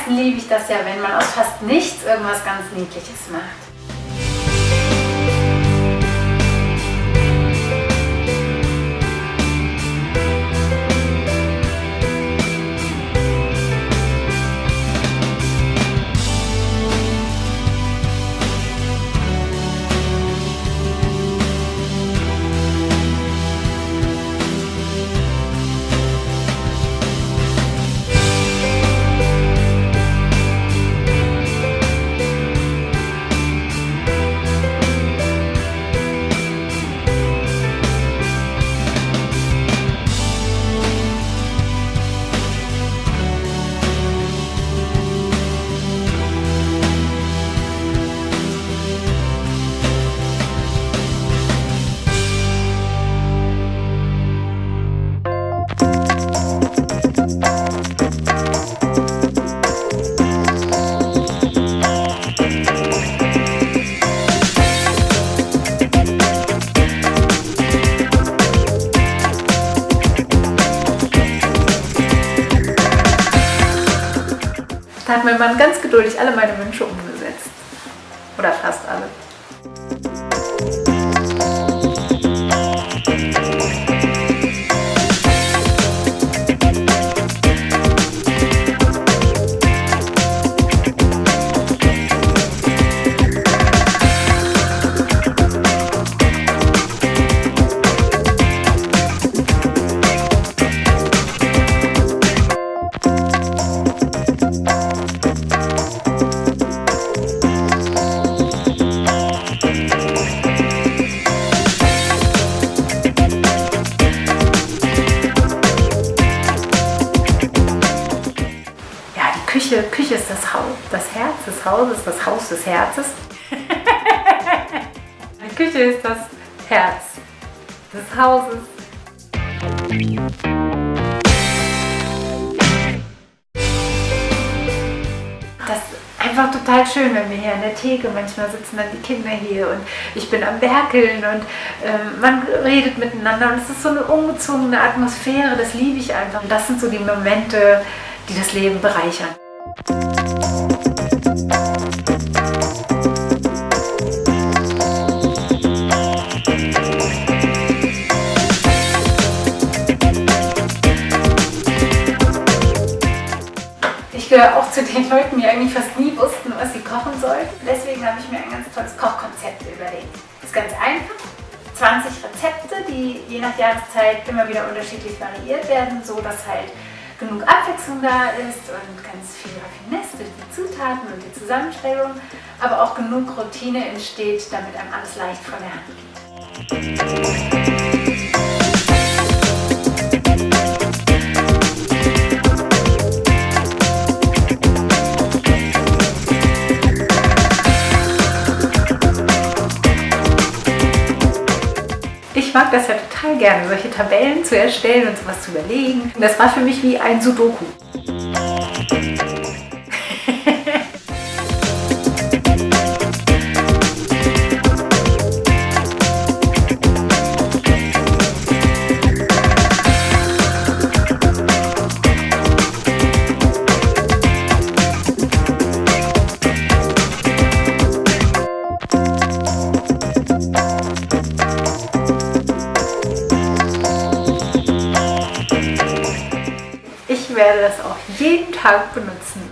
meisten liebe ich das ja, wenn man aus fast nichts irgendwas ganz Niedliches macht. Da hat mein Mann ganz geduldig alle meine Wünsche umgesetzt. Oder fast alle. Küche ist das Haus, das Herz des Hauses, das Haus des Herzes. Die Küche ist das Herz des Hauses. Das ist einfach total schön, wenn wir hier an der Theke, manchmal sitzen dann die Kinder hier und ich bin am Werkeln und man redet miteinander und es ist so eine ungezwungene Atmosphäre, das liebe ich einfach. Und das sind so die Momente, die das Leben bereichern. Ich gehöre auch zu den Leuten, die eigentlich fast nie wussten, was sie kochen sollten. Deswegen habe ich mir ein ganz tolles Kochkonzept überlegt. Das ist ganz einfach. 20 Rezepte, die je nach Jahreszeit immer wieder unterschiedlich variiert werden, so dass halt genug Abwechslung da ist und ganz viel Raffinesse durch die Zutaten und die Zusammenstellung, aber auch genug Routine entsteht, damit einem alles leicht von der Hand geht. Ich mag das ja total gerne, solche Tabellen zu erstellen und sowas zu überlegen. Das war für mich wie ein Sudoku. Ich werde das auch jeden Tag benutzen.